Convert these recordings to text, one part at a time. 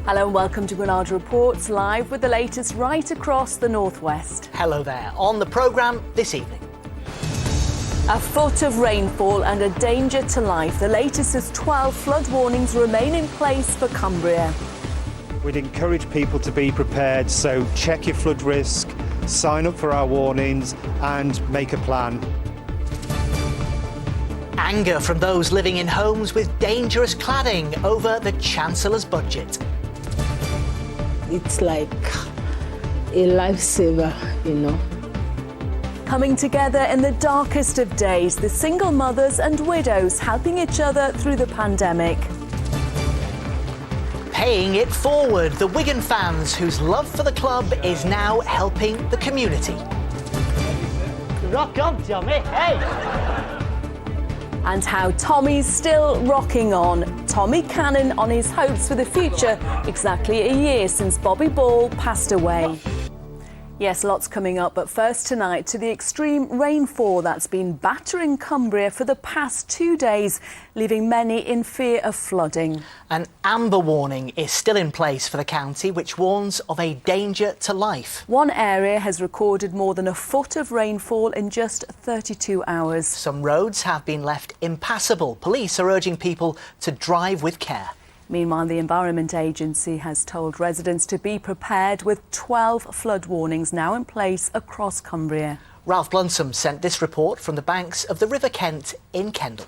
Hello and welcome to Granada Reports, live with the latest right across the northwest. Hello there. On the programme this evening. A foot of rainfall and a danger to life. The latest as 12 flood warnings remain in place for Cumbria. We'd encourage people to be prepared, so check your flood risk, sign up for our warnings and make a plan. Anger from those living in homes with dangerous cladding over the Chancellor's budget. It's like a lifesaver, you know. Coming together in the darkest of days, the single mothers and widows helping each other through the pandemic. Paying it forward, the Wigan fans whose love for the club is now helping the community. Rock on, Tommy, hey! And how Tommy's still rocking on. Tommy Cannon on his hopes for the future, exactly a year since Bobby Ball passed away. Yes, lots coming up, but first tonight to the extreme rainfall that's been battering Cumbria for the past 2 days, leaving many in fear of flooding. An amber warning is still in place for the county, which warns of a danger to life. One area has recorded more than a foot of rainfall in just 32 hours. Some roads have been left impassable. Police are urging people to drive with care. Meanwhile, the Environment Agency has told residents to be prepared with 12 flood warnings now in place across Cumbria. Ralph Blunsome sent this report from the banks of the River Kent in Kendal.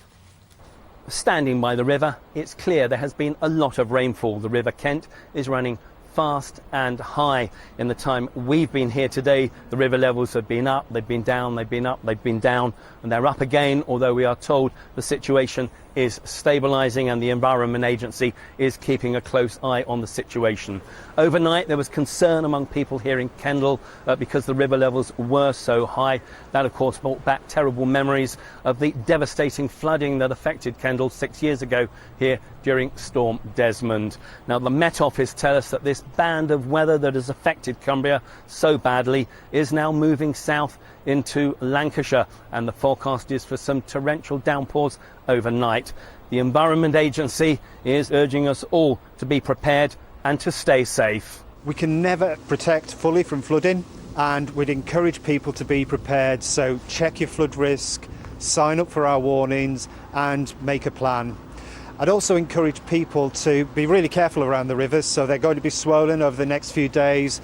Standing by the river, it's clear there has been a lot of rainfall. The River Kent is running fast and high. In the time we've been here today, the river levels have been up, they've been down, they've been up, they've been down, and they're up again, although we are told the situation is stabilising and the Environment Agency is keeping a close eye on the situation. Overnight there was concern among people here in Kendal because the river levels were so high. That of course brought back terrible memories of the devastating flooding that affected Kendal 6 years ago here during Storm Desmond. Now the Met Office tell us that this band of weather that has affected Cumbria so badly is now moving south into Lancashire, and the forecast is for some torrential downpours overnight. The Environment Agency is urging us all to be prepared and to stay safe. We can never protect fully from flooding, and we'd encourage people to be prepared, so check your flood risk, sign up for our warnings and make a plan. I'd also encourage people to be really careful around the rivers, so they're going to be swollen over the next few days.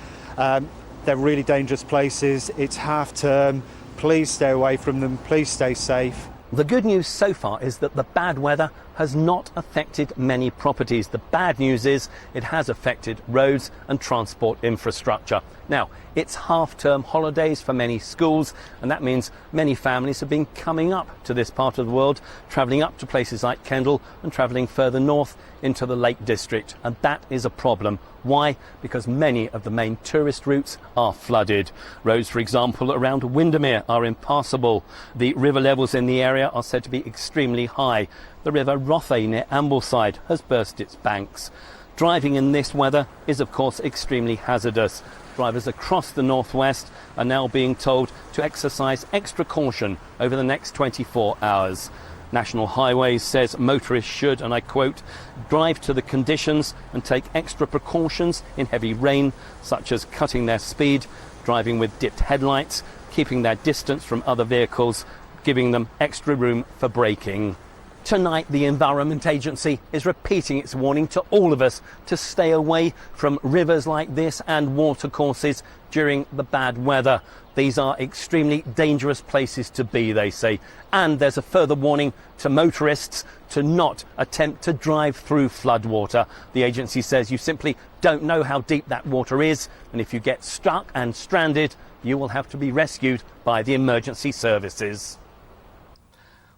They're really dangerous places. It's half term. Please stay away from them. Please stay safe. The good news so far is that the bad weather has not affected many properties. The bad news is it has affected roads and transport infrastructure. Now, it's half-term holidays for many schools, and that means many families have been coming up to this part of the world, travelling up to places like Kendal and travelling further north into the Lake District, and that is a problem. Why? Because many of the main tourist routes are flooded. Roads, for example, around Windermere are impassable. The river levels in the area are said to be extremely high. The River Rothay near Ambleside has burst its banks. Driving in this weather is, of course, extremely hazardous. Drivers across the northwest are now being told to exercise extra caution over the next 24 hours. National Highways says motorists should, and I quote, drive to the conditions and take extra precautions in heavy rain, such as cutting their speed, driving with dipped headlights, keeping their distance from other vehicles, giving them extra room for braking. Tonight, the Environment Agency is repeating its warning to all of us to stay away from rivers like this and watercourses during the bad weather. These are extremely dangerous places to be, they say. And there's a further warning to motorists to not attempt to drive through floodwater. The agency says you simply don't know how deep that water is, and if you get stuck and stranded, you will have to be rescued by the emergency services.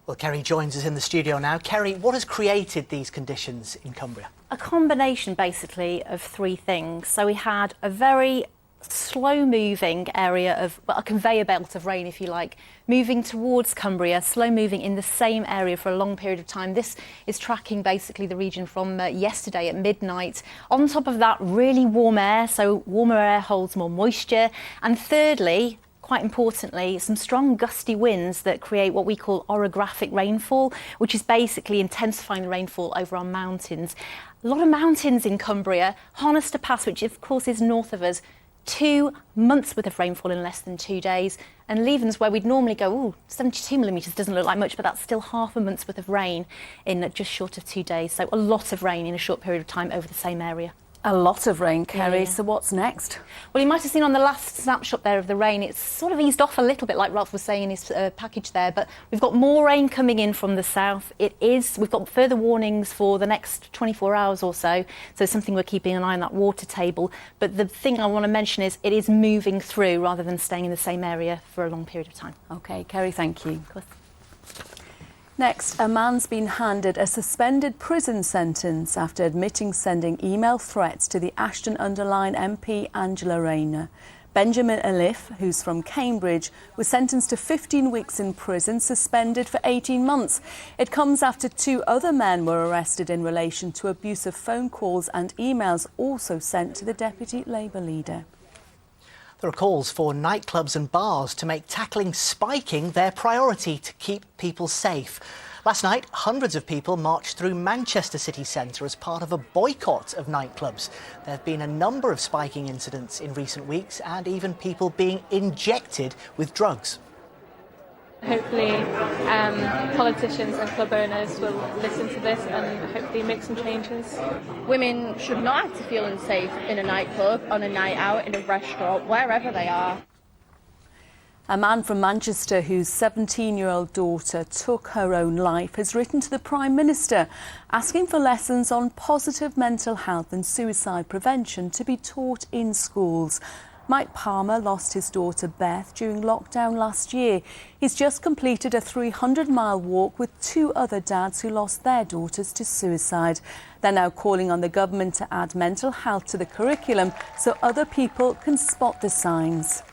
Well, Kerry joins us in the studio now. Kerry, what has created these conditions in Cumbria? A combination, basically, of three things. So we had a very slow-moving area of, well, a conveyor belt of rain, if you like, moving towards Cumbria, slow-moving in the same area for a long period of time. This is tracking basically the region from yesterday at midnight. On top of that, really warm air, so warmer air holds more moisture. And thirdly, quite importantly, some strong gusty winds that create what we call orographic rainfall, which is basically intensifying the rainfall over our mountains. A lot of mountains in Cumbria, Harnister Pass, which of course is north of us, 2 months worth of rainfall in less than 2 days. And Leavens, where we'd normally go, ooh, 72 millimetres doesn't look like much, but that's still half a month's worth of rain in just short of 2 days. So a lot of rain in a short period of time over the same area. A lot of rain, Kerry. Yeah. So what's next? Well, you might have seen on the last snapshot there of the rain, it's sort of eased off a little bit, like Ralph was saying in his package there, but we've got more rain coming in from the south. We've got further warnings for the next 24 hours or so, so something we're keeping an eye on that water table. But the thing I want to mention is it is moving through rather than staying in the same area for a long period of time. OK, Kerry, thank you. Of course. Next, a man's been handed a suspended prison sentence after admitting sending email threats to the Ashton-under-Lyne MP Angela Rayner. Benjamin Alif, who's from Cambridge, was sentenced to 15 weeks in prison, suspended for 18 months. It comes after 2 other men were arrested in relation to abusive phone calls and emails also sent to the Deputy Labour leader. There are calls for nightclubs and bars to make tackling spiking their priority to keep people safe. Last night, hundreds of people marched through Manchester city centre as part of a boycott of nightclubs. There have been a number of spiking incidents in recent weeks and even people being injected with drugs. Hopefully politicians and club owners will listen to this and hopefully make some changes. Women should not have to feel unsafe in a nightclub, on a night out, in a restaurant, wherever they are. A man from Manchester whose 17-year-old daughter took her own life has written to the Prime Minister asking for lessons on positive mental health and suicide prevention to be taught in schools. Mike Palmer lost his daughter Beth during lockdown last year. He's just completed a 300-mile walk with 2 other dads who lost their daughters to suicide. They're now calling on the government to add mental health to the curriculum so other people can spot the signs.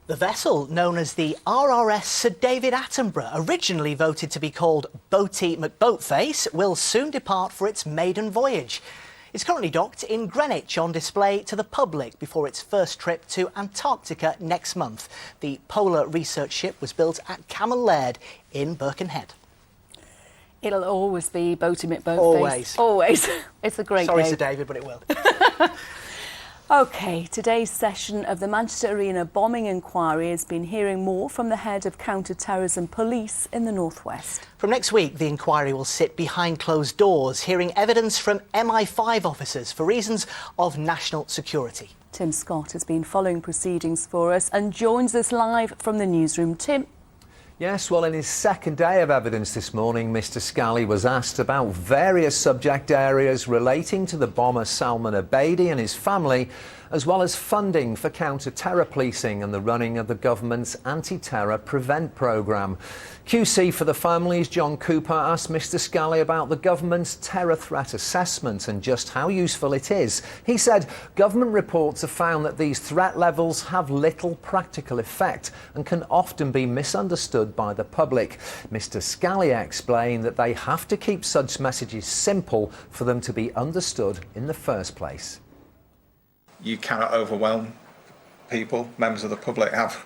The vessel, known as the RRS Sir David Attenborough, originally voted to be called Boaty McBoatface, will soon depart for its maiden voyage. It's currently docked in Greenwich on display to the public before its first trip to Antarctica next month. The polar research ship was built at Camel Laird in Birkenhead. It'll always be Boaty McBoatface. Always. Always. It's a great Sorry, day. Sir David, but it will. OK, today's session of the Manchester Arena bombing inquiry has been hearing more from the head of counter-terrorism police in the northwest. From next week, the inquiry will sit behind closed doors, hearing evidence from MI5 officers for reasons of national security. Tim Scott has been following proceedings for us and joins us live from the newsroom. Tim. Yes, well, in his second day of evidence this morning, Mr Scally was asked about various subject areas relating to the bomber Salman Abedi and his family, as well as funding for counter-terror policing and the running of the government's anti-terror prevent programme. QC for the families, John Cooper, asked Mr Scally about the government's terror threat assessment and just how useful it is. He said government reports have found that these threat levels have little practical effect and can often be misunderstood by the public. Mr Scally explained that they have to keep such messages simple for them to be understood in the first place. You cannot overwhelm people. Members of the public have,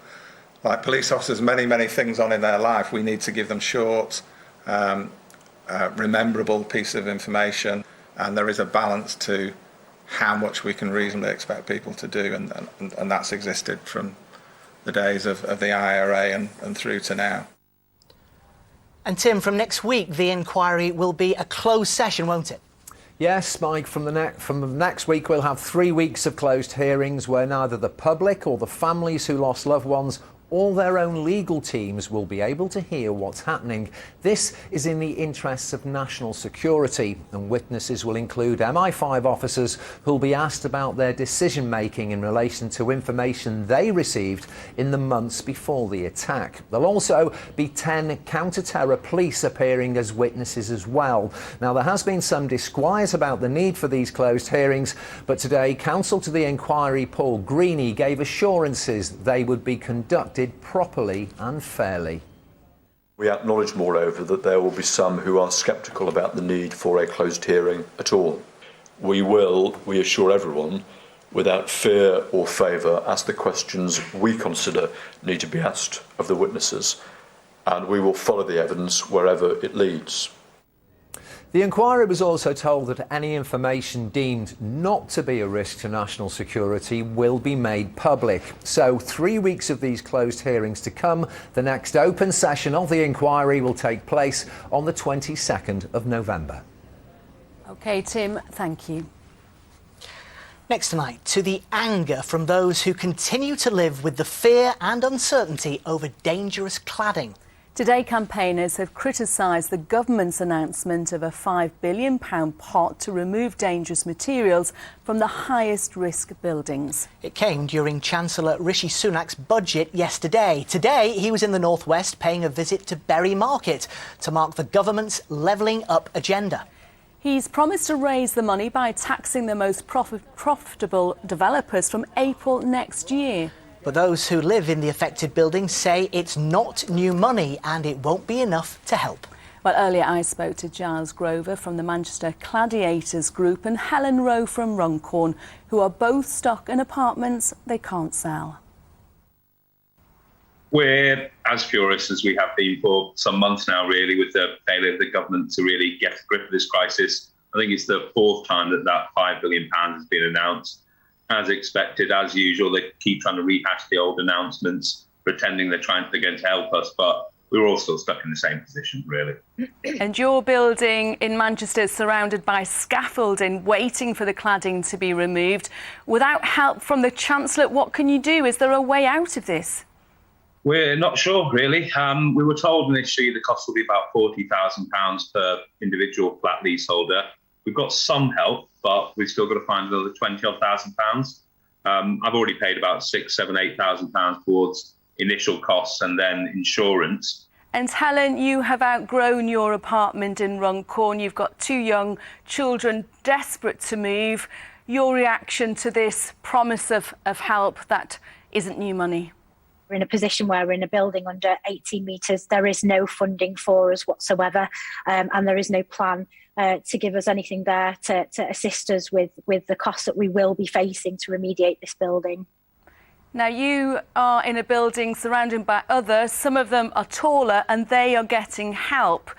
like police officers, many things on in their life. We need to give them short, rememberable piece of information, and there is a balance to how much we can reasonably expect people to do, and that's existed from the days of the IRA and through to now. And Tim, from next week, the inquiry will be a closed session, won't it? Yes, Mike, from next week we'll have 3 weeks of closed hearings where neither the public or the families who lost loved ones or their own legal teams will be able to hear what's happening. This is in the interests of national security, and witnesses will include MI5 officers who'll be asked about their decision-making in relation to information they received in the months before the attack. There'll also be 10 counter-terror police appearing as witnesses as well. Now, there has been some disquiet about the need for these closed hearings, but today, counsel to the inquiry, Paul Greeny, gave assurances they would be conducted properly and fairly. We acknowledge, moreover, that there will be some who are sceptical about the need for a closed hearing at all. We assure everyone, without fear or favour, ask the questions we consider need to be asked of the witnesses, and we will follow the evidence wherever it leads. The inquiry was also told that any information deemed not to be a risk to national security will be made public. So 3 weeks of these closed hearings to come. The next open session of the inquiry will take place on the 22nd of November. OK, Tim, thank you. Next tonight, to the anger from those who continue to live with the fear and uncertainty over dangerous cladding. Today, campaigners have criticised the government's announcement of a £5 billion pot to remove dangerous materials from the highest risk buildings. It came during Chancellor Rishi Sunak's budget yesterday. Today, he was in the northwest paying a visit to Bury Market to mark the government's levelling up agenda. He's promised to raise the money by taxing the most profitable developers from April next year. But those who live in the affected buildings say it's not new money and it won't be enough to help. Well, earlier I spoke to Giles Grover from the Manchester Gladiators Group and Helen Rowe from Runcorn, who are both stuck in apartments they can't sell. We're as furious as we have been for some months now, really, with the failure of the government to really get a grip of this crisis. I think it's the fourth time that £5 billion has been announced. As expected, as usual, they keep trying to rehash the old announcements, pretending they're going to help us, but we're all still stuck in the same position, really. And your building in Manchester is surrounded by scaffolding, waiting for the cladding to be removed. Without help from the Chancellor, what can you do? Is there a way out of this? We're not sure, really. We were told initially the cost will be about £40,000 per individual flat leaseholder. We've got some help, but we've still got to find another £20,000. I've already paid about £6,000, £7,000, £8,000 towards initial costs and then insurance. And Helen, you have outgrown your apartment in Runcorn. You've got 2 young children desperate to move. Your reaction to this promise of help that isn't new money? We're in a position where we're in a building under 18 metres. There is no funding for us whatsoever, and there is no plan to give us anything there to assist us with the costs that we will be facing to remediate this building. Now, you are in a building surrounded by others. Some of them are taller and they are getting help.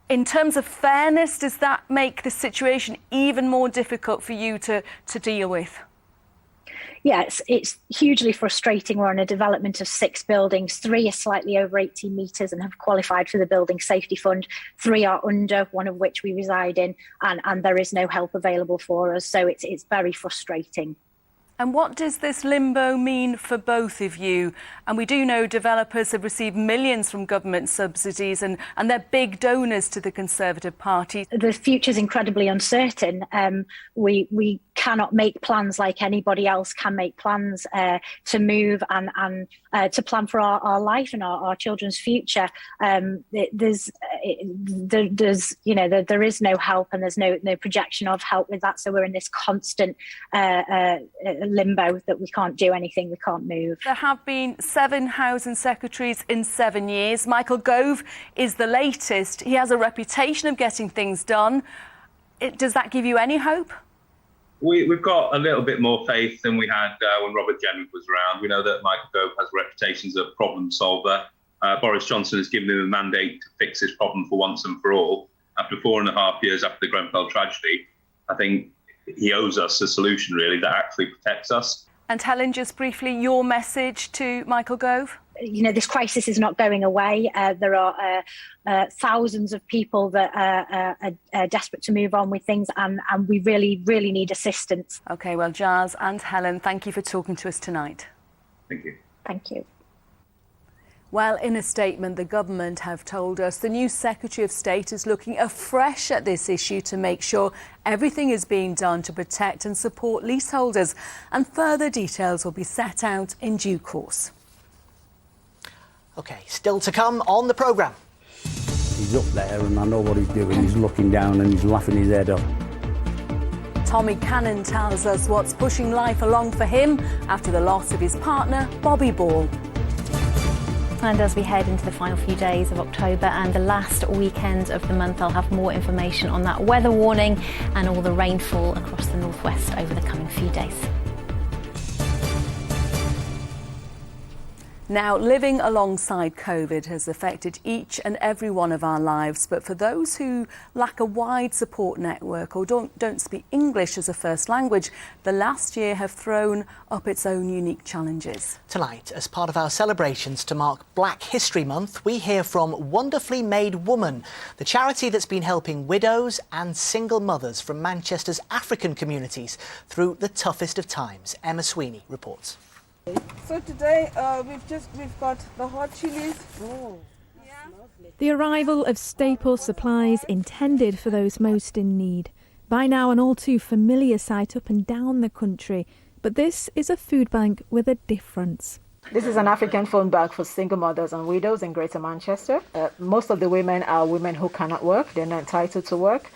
In terms of fairness, does that make the situation even more difficult for you to deal with? Yeah, it's hugely frustrating. We're on a development of 6 buildings. 3 are slightly over 18 metres and have qualified for the Building Safety Fund. 3 are under, one of which we reside in, and there is no help available for us. So it's very frustrating. And what does this limbo mean for both of you? And we do know developers have received millions from government subsidies and they're big donors to the Conservative Party. The future's incredibly uncertain. We cannot make plans like anybody else can make plans to move and to plan for our life and our children's future. There is no help and there's no projection of help with that. So we're in this constant limbo that we can't do anything, we can't move. There have been 7 housing secretaries in 7 years. Michael Gove is the latest. He has a reputation of getting things done. Does that give you any hope? We've got a little bit more faith than we had when Robert Jenrick was around. We know that Michael Gove has a reputation as a problem solver. Boris Johnson has given him a mandate to fix this problem for once and for all. After 4.5 years after the Grenfell tragedy, I think he owes us a solution, really, that actually protects us. And Helen, just briefly, your message to Michael Gove? You know, this crisis is not going away. There are thousands of people that are desperate to move on with things, and we really, really need assistance. OK, well, Giles and Helen, thank you for talking to us tonight. Thank you. Thank you. Well, in a statement, the government have told us the new Secretary of State is looking afresh at this issue to make sure everything is being done to protect and support leaseholders. And further details will be set out in due course. OK, still to come on the programme. He's up there and I know what he's doing. He's looking down and he's laughing his head off. Tommy Cannon tells us what's pushing life along for him after the loss of his partner, Bobby Ball. And as we head into the final few days of October and the last weekend of the month, I'll have more information on that weather warning and all the rainfall across the northwest over the coming few days. Now, living alongside COVID has affected each and every one of our lives, but for those who lack a wide support network or don't speak English as a first language, the last year have thrown up its own unique challenges. Tonight, as part of our celebrations to mark Black History Month, we hear from Wonderfully Made Woman, the charity that's been helping widows and single mothers from Manchester's African communities through the toughest of times. Emma Sweeney reports. So today we've got the hot chilies. Oh. The arrival of staple supplies intended for those most in need. By now an all too familiar sight up and down the country, but this is a food bank with a difference. This is an African food bank for single mothers and widows in Greater Manchester. Most of the women are women who cannot work. They're not entitled to work.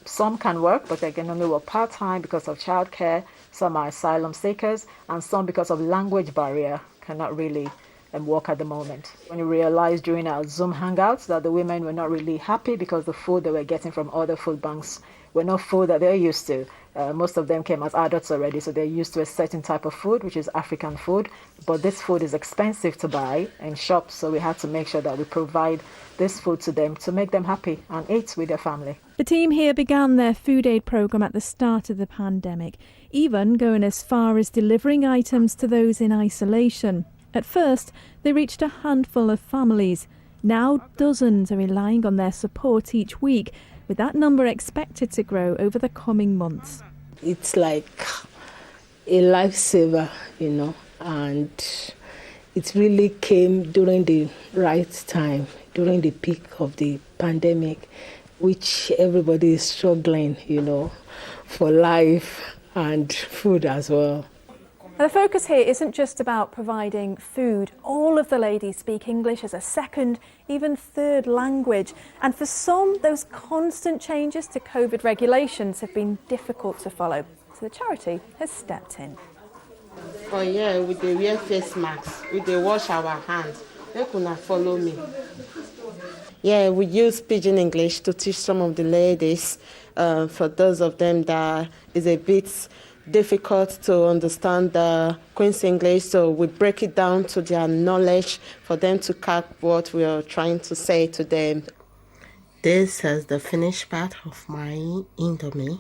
Some can work, but they can only work part-time because of childcare. Some are asylum seekers, and some because of language barrier cannot really work at the moment. When we realized during our Zoom hangouts that the women were not really happy because the food they were getting from other food banks were not food that they're used to. Most of them came as adults already, so they're used to a certain type of food, which is African food. But this food is expensive to buy in shops, so we had to make sure that we provide this food to them to make them happy and eat with their family. The team here began their food aid programme at the start of the pandemic, even going as far as delivering items to those in isolation. At first, they reached a handful of families. Now dozens are relying on their support each week, with that number expected to grow over the coming months. It's like a lifesaver, and it really came during the right time, during the peak of the pandemic, which everybody is struggling, for life and food as well. The focus here isn't just about providing food. All of the ladies speak English as a second, even third language. And for some, those constant changes to COVID regulations have been difficult to follow. So the charity has stepped in. Oh yeah, we dey wear face masks, we dey wash our hands. Make una follow me. Yeah, we use Pidgin English to teach some of the ladies. For those of them that is a bit difficult to understand the Queen's English, so we break it down to their knowledge for them to catch what we are trying to say to them. This is the finished part of my Indomie.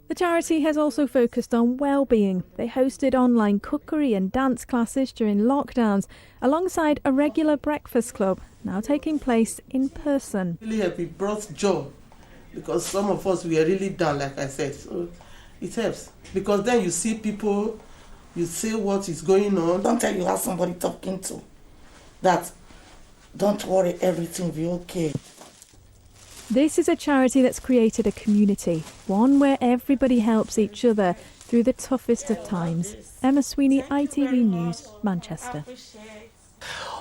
The charity has also focused on well-being. They hosted online cookery and dance classes during lockdowns, alongside a regular breakfast club, now taking place in person. Really happy, brought joy, because some of us we are really down, like I said. So it helps, because then you see people, you see what is going on. Don't tell you have somebody talking to. That, don't worry, everything will be okay. This is a charity that's created a community, one where everybody helps each other through the toughest of times. Emma Sweeney, ITV News, Manchester.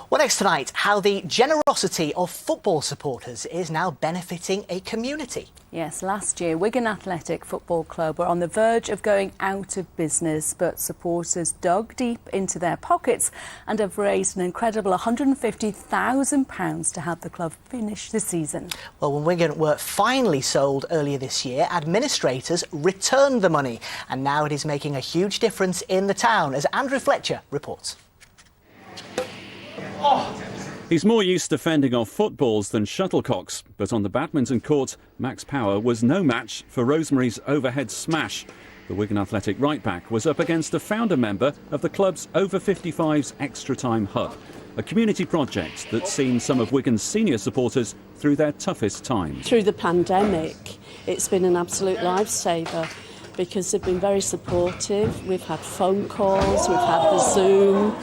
Well, next tonight, how the generosity of football supporters is now benefiting a community. Yes, last year, Wigan Athletic Football Club were on the verge of going out of business, but supporters dug deep into their pockets and have raised an incredible £150,000 to help the club finish the season. Well, when Wigan were finally sold earlier this year, administrators returned the money, and now it is making a huge difference in the town, as Andrew Fletcher reports. He's more used to fending off footballs than shuttlecocks, but on the badminton court, Max Power was no match for Rosemary's overhead smash. The Wigan Athletic right-back was up against a founder member of the club's Over 55s Extra Time Hub, a community project that's seen some of Wigan's senior supporters through their toughest times. Through the pandemic, it's been an absolute lifesaver, because they've been very supportive. We've had phone calls, we've had the Zoom,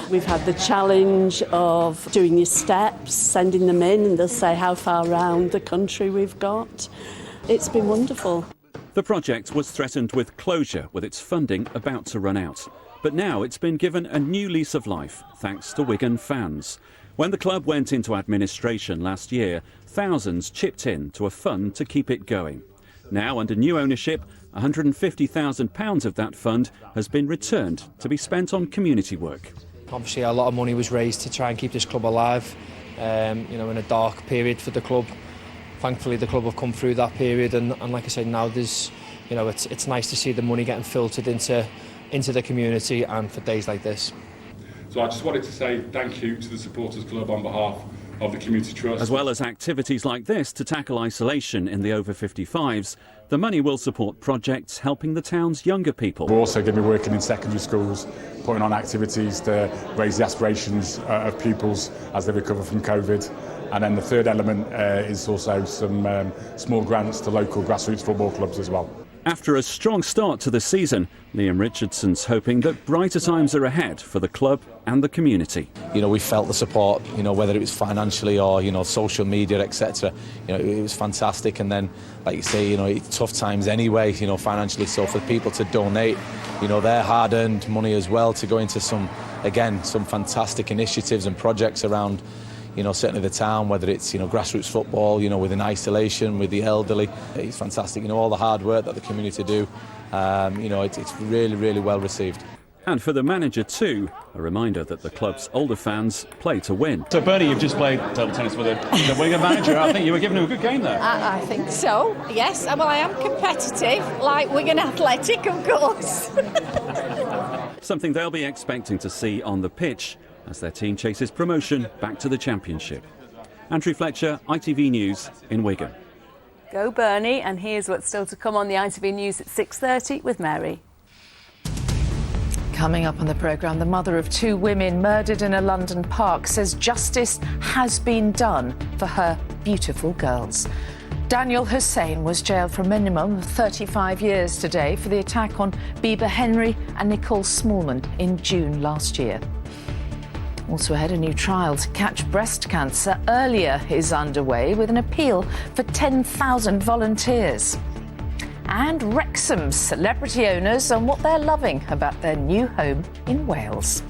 we've had the challenge of doing your steps, sending them in, and they'll say how far around the country we've got. It's been wonderful. The project was threatened with closure, with its funding about to run out. But now it's been given a new lease of life, thanks to Wigan fans. When the club went into administration last year, thousands chipped in to a fund to keep it going. Now, under new ownership, £150,000 of that fund has been returned to be spent on community work. Obviously, a lot of money was raised to try and keep this club alive, in a dark period for the club. Thankfully, the club have come through that period, and like I said, now there's, it's nice to see the money getting filtered into the community, and for days like this. So I just wanted to say thank you to the Supporters Club on behalf of the Community Trust. As well as activities like this to tackle isolation in the over 55s, the money will support projects helping the town's younger people. We're also going to be working in secondary schools, putting on activities to raise the aspirations of pupils as they recover from COVID. And then the third element is also some small grants to local grassroots football clubs as well. After a strong start to the season, Liam Richardson's hoping that brighter times are ahead for the club and the community. You know, we felt the support, you know, whether it was financially or, you know, social media, etc. You know, it was fantastic. And then, like you say, you know, it's tough times anyway, you know, financially. So for people to donate, you know, their hard-earned money as well to go into some fantastic initiatives and projects around, you know, certainly the town, whether it's, you know, grassroots football, you know, within isolation, with the elderly. It's fantastic, you know, all the hard work that the community do, you know, it's really, really well received. And for the manager too, a reminder that the club's older fans play to win. So Bernie, you've just played table tennis with the Wigan manager. I think you were giving him a good game there. I think so, yes. Well, I am competitive, like Wigan Athletic, of course. Something they'll be expecting to see on the pitch as their team chases promotion back to the Championship. Andrew Fletcher, ITV News in Wigan. Go Bernie, and here's what's still to come on the ITV News at 6:30 with Mary. Coming up on the programme, the mother of 2 women murdered in a London park says justice has been done for her beautiful girls. Daniel Hussein was jailed for a minimum of 35 years today for the attack on Bieber Henry and Nicole Smallman in June last year. Also ahead, a new trial to catch breast cancer earlier is underway with an appeal for 10,000 volunteers. And Wrexham's celebrity owners on what they're loving about their new home in Wales.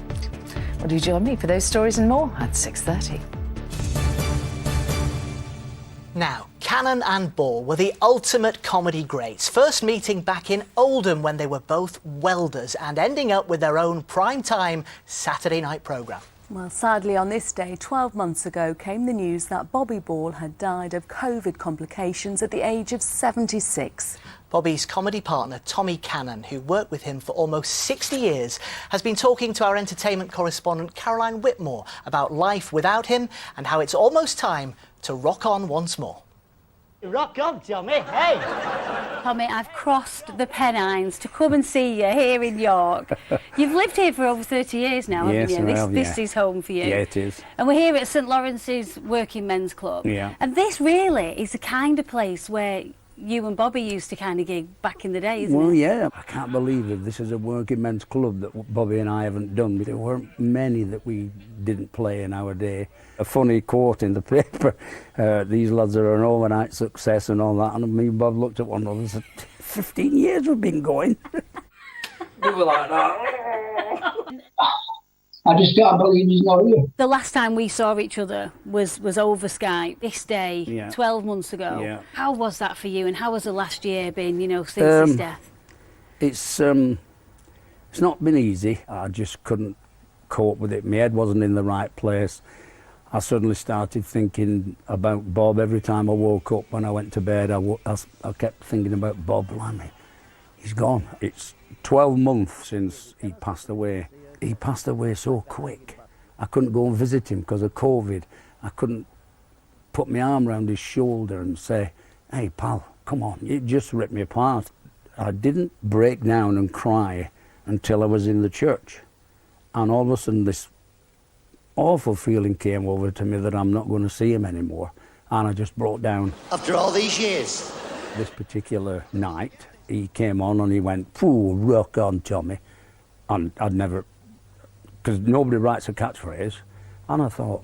Well, do join me for those stories and more at 6:30. Now, Cannon and Ball were the ultimate comedy greats, first meeting back in Oldham when they were both welders and ending up with their own prime-time Saturday night programme. Well, sadly, on this day, 12 months ago, came the news that Bobby Ball had died of COVID complications at the age of 76. Bobby's comedy partner, Tommy Cannon, who worked with him for almost 60 years, has been talking to our entertainment correspondent Caroline Whitmore about life without him and how it's almost time to rock on once more. Rock on, Tommy, hey! Tommy, I've crossed the Pennines to come and see you here in York. You've lived here for over 30 years now, haven't you? This is home for you. Yeah, it is. And we're here at St Lawrence's Working Men's Club. Yeah. And this really is the kind of place where you and Bobby used to kind of gig back in the day, isn't it? Well, yeah. I can't believe that this is a working men's club that Bobby and I haven't done. There weren't many that we didn't play in our day. A funny quote in the paper, these lads are an overnight success and all that, and me and Bob looked at one another and said, 15 years we've been going. We were like that. I just can't believe he's not here. The last time we saw each other was over Skype. This day, 12 months ago. Yeah. How was that for you, and how has the last year been, since his death? It's not been easy. I just couldn't cope with it. My head wasn't in the right place. I suddenly started thinking about Bob every time I woke up. When I went to bed, I kept thinking about Bob. Blimey, he's gone. It's 12 months since he passed away. He passed away so quick. I couldn't go and visit him because of COVID. I couldn't put my arm around his shoulder and say, hey, pal, come on. It just ripped me apart. I didn't break down and cry until I was in the church. And all of a sudden, this awful feeling came over to me that I'm not going to see him anymore. And I just broke down. After all these years? This particular night, he came on and he went, "Pooh, rock on, Tommy." And I'd never... because nobody writes a catchphrase, and I thought,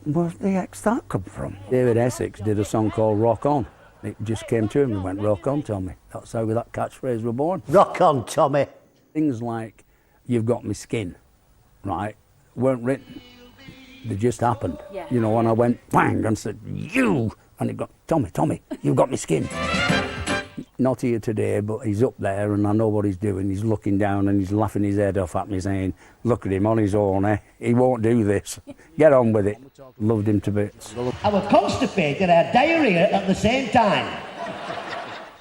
where's the heck's that come from? David Essex did a song called Rock On. It just came to him and went, rock on, Tommy. That's how that catchphrase was born. Rock on, Tommy. Things like, you've got me skin, right, weren't written. They just happened. Yeah. You know, and I went, bang, and said, you! And it got, Tommy, you've got me skin. Not here today, but he's up there and I know what he's doing. He's looking down and he's laughing his head off at me saying, look at him on his own, eh? He won't do this. Get on with it. Loved him to bits. I was constipated, I had diarrhea at the same time.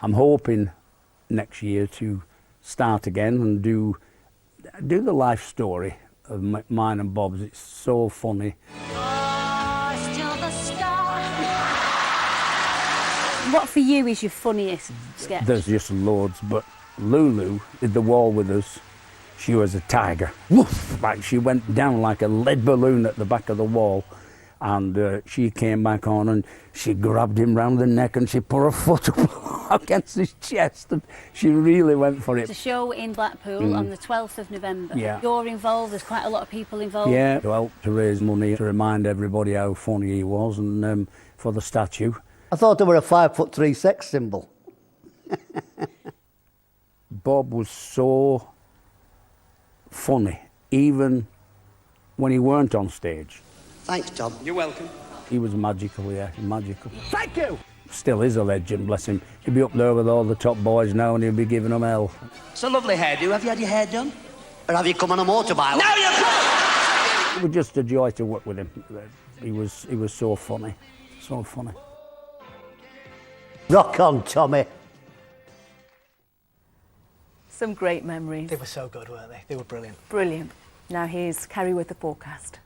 I'm hoping next year to start again and do the life story of mine and Bob's. It's so funny. What for you is your funniest sketch? There's just loads, but Lulu did the wall with us. She was a tiger. Woof! Like she went down like a lead balloon at the back of the wall, and she came back on and she grabbed him round the neck and she put her foot up against his chest, and she really went for it. It's a show in Blackpool on the 12th of November. Yeah. You're involved, there's quite a lot of people involved. Yeah, to help to raise money to remind everybody how funny he was, and for the statue. I thought they were a 5'3" sex symbol. Bob was so funny, even when he weren't on stage. Thanks, Tom. You're welcome. He was magical, yeah, magical. Thank you! Still is a legend, bless him. He'll be up there with all the top boys now and he'll be giving them hell. It's a lovely hairdo. Have you had your hair done? Or have you come on a motorbike? Now you're come! It was just a joy to work with him. He was so funny, so funny. Rock on, Tommy. Some great memories. They were so good, weren't they? They were brilliant. Brilliant. Now here's Kerry with the forecast.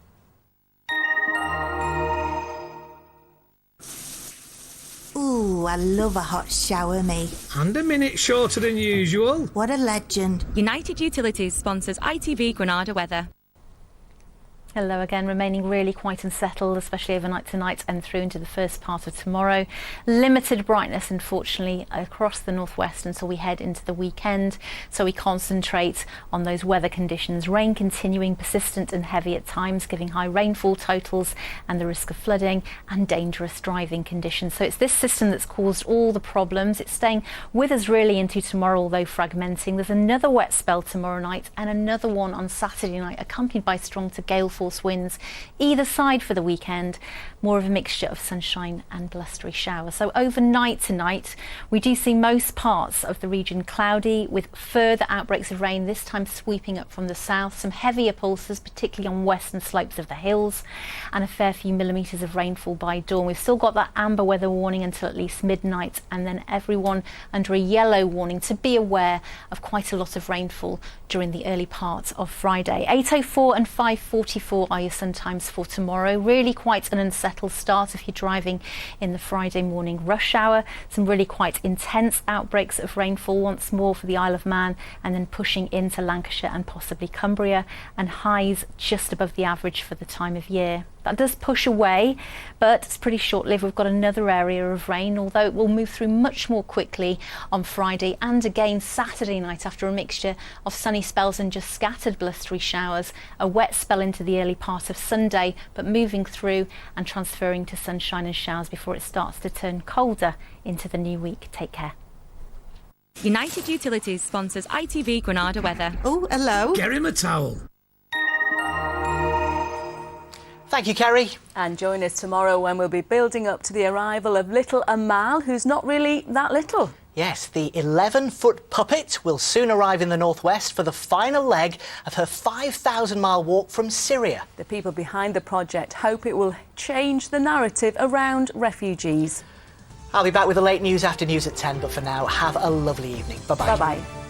Ooh, I love a hot shower, me. And a minute shorter than usual. What a legend. United Utilities sponsors ITV Granada weather. Hello again, remaining really quite unsettled, especially overnight tonight and through into the first part of tomorrow. Limited brightness, unfortunately, across the northwest until we head into the weekend. So we concentrate on those weather conditions. Rain continuing persistent and heavy at times, giving high rainfall totals and the risk of flooding and dangerous driving conditions. So it's this system that's caused all the problems. It's staying with us really into tomorrow, although fragmenting. There's another wet spell tomorrow night and another one on Saturday night, accompanied by strong to gale force winds either side for the weekend. More of a mixture of sunshine and blustery showers. So overnight tonight we do see most parts of the region cloudy with further outbreaks of rain, this time sweeping up from the south. Some heavier pulses, particularly on western slopes of the hills, and a fair few millimetres of rainfall by dawn. We've still got that amber weather warning until at least midnight, and then everyone under a yellow warning to be aware of quite a lot of rainfall during the early part of Friday. 8:04 and 5:44 are your sun times for tomorrow. Really quite an unsettled start if you're driving in the Friday morning rush hour. Some really quite intense outbreaks of rainfall once more for the Isle of Man, and then pushing into Lancashire and possibly Cumbria, and highs just above the average for the time of year. That does push away, but it's pretty short-lived. We've got another area of rain, although it will move through much more quickly on Friday and again Saturday night after a mixture of sunny spells and just scattered blustery showers. A wet spell into the early part of Sunday, but moving through and transferring to sunshine and showers before it starts to turn colder into the new week. Take care. United Utilities sponsors ITV Granada weather. Oh, hello. Get him a towel. Thank you, Kerry. And join us tomorrow when we'll be building up to the arrival of little Amal, who's not really that little. Yes, the 11-foot puppet will soon arrive in the northwest for the final leg of her 5,000-mile walk from Syria. The people behind the project hope it will change the narrative around refugees. I'll be back with the late news after news at 10, but for now, have a lovely evening. Bye-bye. Bye-bye.